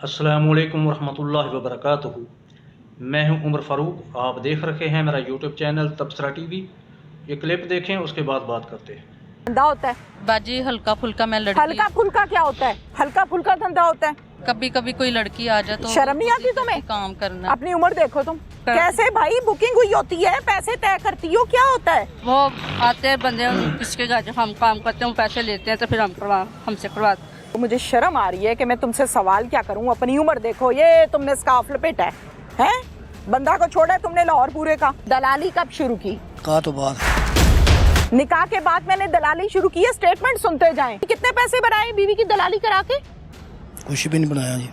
अस्सलामुअलैकुम वरहमतुल्लाहि वबरकातुहू। मैं हूं उमर फ़ारूक। आप देख रहे हैं मेरा यूट्यूब चैनल तबसरा टीवी। ये क्लिप देखें, उसके बाद बात करते हैं। धंधा होता है बाजी हल्का फुल्का, मैं लड़की हल्का फुल्का क्या होता है? हल्का फुल्का धंधा होता है। कभी कभी कोई लड़की आ जाए तो शर्म नहीं आती तुम्हें? काम करना। अपनी उम्र देखो तुम कैसे भाई बुकिंग हुई होती है, पैसे तय करती हो, क्या होता है? वो आते हैं बंदे, किसके घर हम काम करते हैं, पैसे लेते हैं तो फिर हमसे करवाते। मुझे शर्म आ रही है कि मैं तुमसे सवाल क्या करूं। अपनी उम्र देखो, ये तुमने स्कार्फ लपेटा है? बंदा को छोड़ा है तुमने लाहौर पूरे का। दलाली कब शुरू की? कहा तो बात निकाह के बाद मैंने दलाली शुरू की है। स्टेटमेंट सुनते जाएं। कितने पैसे बनाए बीवी की दलाली करा के? कुछ भी नहीं बनाया जी।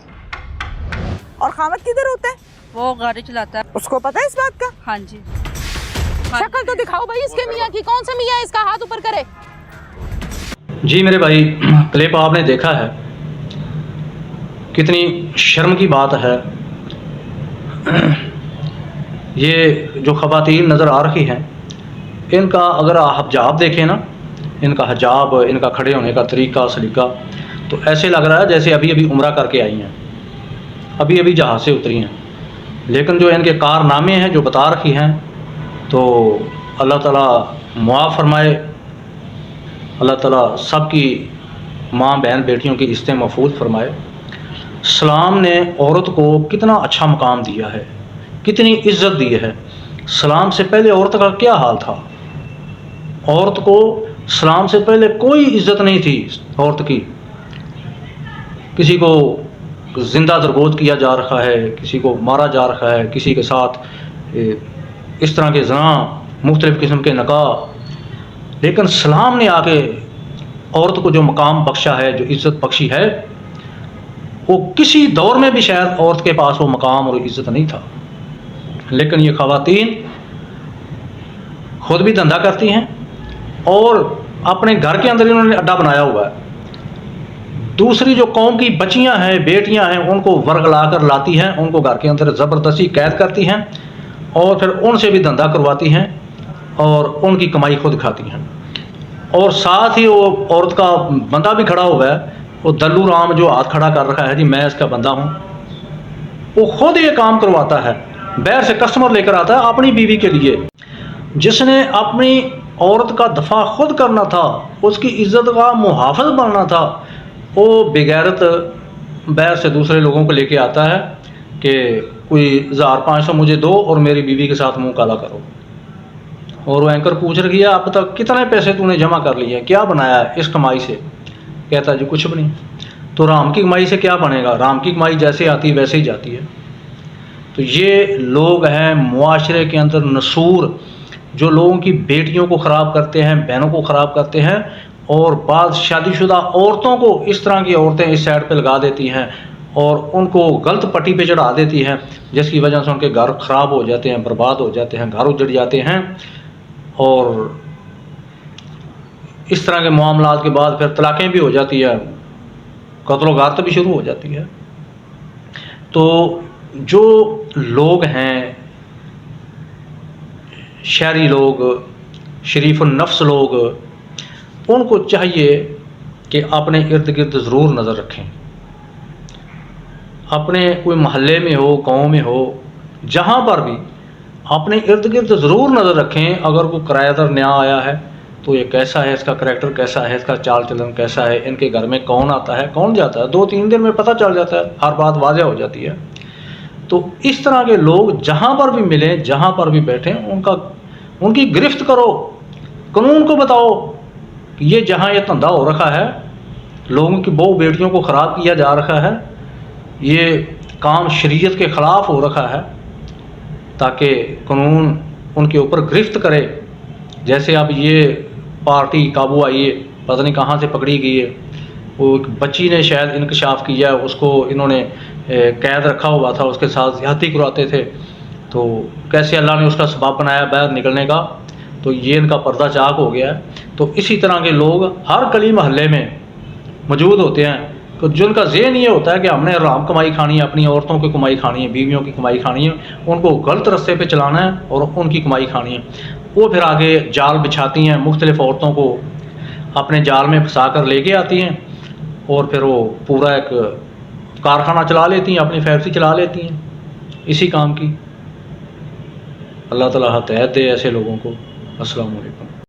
और खामद किधर होता है? वो गाड़ी चलाता है। उसको पता है इस बात का? हाँ जी। शक्ल तो दिखाओ भाई इसके मियाँ की। कौन सा मियाँ है इसका? हाथ ऊपर करे। जी मेरे भाई, क्लिप आपने देखा है, कितनी शर्म की बात है। ये जो ख़वातीन नज़र आ रही हैं, इनका अगर आप हिजाब देखें ना, इनका हिजाब, इनका खड़े होने का तरीका सलीका, तो ऐसे लग रहा है जैसे अभी अभी उम्रा करके आई हैं, अभी अभी जहाज़ से उतरी हैं। लेकिन जो इनके कारनामे हैं जो बता रही हैं, तो अल्लाह ताला मुआफ़ फरमाए। अल्लाह ताला सबकी माँ बहन बेटियों की रिश्ते महफूज फरमाए। इस्लाम ने औरत को कितना अच्छा मकाम दिया है, कितनी इज्जत दी है। इस्लाम से पहले औरत का क्या हाल था? औरत को इस्लाम से पहले कोई इज्जत नहीं थी औरत की। किसी को ज़िंदा दरगोद किया जा रहा है, किसी को मारा जा रहा है, किसी के साथ इस तरह के ज़ना, मुख्तलिफ़ किस्म के नकाह। लेकिन इस्लाम ने आके औरत को जो मकाम बख्शा है, जो इज़्ज़त बख्शी है, वो किसी दौर में भी शायद औरत के पास वो मकाम और इज़्ज़त नहीं था। लेकिन ये ख़वातीन खुद भी धंधा करती हैं और अपने घर के अंदर इन्होंने अड्डा बनाया हुआ है। दूसरी जो कौम की बच्चियां हैं, बेटियां हैं, उनको वर्गला कर लाती हैं, उनको घर के अंदर ज़बरदस्ती कैद करती हैं और फिर उनसे भी धंधा करवाती हैं और उनकी कमाई खुद खाती हैं। और साथ ही वो औरत का बंदा भी खड़ा हुआ है, वो दल्लू राम जो हाथ खड़ा कर रखा है, जी मैं इसका बंदा हूँ, वो खुद ये काम करवाता है। बाहर से कस्टमर लेकर आता है अपनी बीवी के लिए। जिसने अपनी औरत का दफा खुद करना था, उसकी इज्जत का मुहाफ़िज़ बनना था, वो बेगैरत बाहर से दूसरे लोगों को लेके आता है कि कोई 1500 मुझे दो और मेरी बीवी के साथ मुंह काला करो। और वो एंकर पूछ रही है, अब तक कितने पैसे तूने जमा कर लिए, क्या बनाया है इस कमाई से? कहता है जी कुछ भी नहीं। तो राम की कमाई से क्या बनेगा? राम की कमाई जैसे आती है वैसे ही जाती है। तो ये लोग हैं मुआशरे के अंदर नसूर, जो लोगों की बेटियों को ख़राब करते हैं, बहनों को ख़राब करते हैं, और बाद शादीशुदा औरतों को इस तरह की औरतें इस साइड पे लगा देती हैं और उनको गलत पट्टी पे चढ़ा देती हैं, जिसकी वजह से उनके घर ख़राब हो जाते हैं, बर्बाद हो जाते हैं, घर उजड़ जाते हैं। और इस तरह के मामलात के बाद फिर तलाक़ें भी हो जाती है, कत्ल गारत भी शुरू हो जाती है। तो जो लोग हैं, शहरी लोग, शरीफुन नफ्स लोग, उनको चाहिए कि अपने इर्द गिर्द ज़रूर नज़र रखें। अपने कोई महल्ले में हो, गांव में हो, जहाँ पर भी अपने इर्द गिर्द ज़रूर नज़र रखें। अगर कोई किराएदार नया आया है तो ये कैसा है, इसका करैक्टर कैसा है, इसका चाल चलन कैसा है, इनके घर में कौन आता है कौन जाता है, 2-3 दिन में पता चल जाता है, हर बात वाज़ेह हो जाती है। तो इस तरह के लोग जहाँ पर भी मिलें, जहाँ पर भी बैठें, उनकी गिरफ्त करो, कानून को बताओ कि ये जहाँ ये धंधा हो रखा है, लोगों की बहू बेटियों को ख़राब किया जा रखा है, ये काम शरीयत के ख़िलाफ़ हो रखा है, ताकि कानून उनके ऊपर गिरफ्त करे। जैसे अब ये पार्टी काबू आई है, पता नहीं कहाँ से पकड़ी गई है, वो एक बच्ची ने शायद इंकशाफ किया है, उसको इन्होंने कैद रखा हुआ था, उसके साथ ज़्यादती करवाते थे। तो कैसे अल्लाह ने उसका सबब बनाया बाहर निकलने का, तो ये इनका पर्दा चाक हो गया है। तो इसी तरह के लोग हर गली महल्ले में मौजूद होते हैं, तो जिनका ज़हन ये होता है कि हमने हराम कमाई खानी है, अपनी औरतों की कमाई खानी है, बीवियों की कमाई खानी है, उनको गलत रास्ते पे चलाना है और उनकी कमाई खानी है। वो फिर आगे जाल बिछाती हैं, मुख्तलिफ़ औरतों को अपने जाल में फंसा कर लेके आती हैं और फिर वो पूरा एक कारखाना चला लेती हैं, अपनी फैक्ट्री चला लेती हैं इसी काम की। अल्लाह ताला हदायत दे ऐसे लोगों को। अस्सलाम वालेकुम।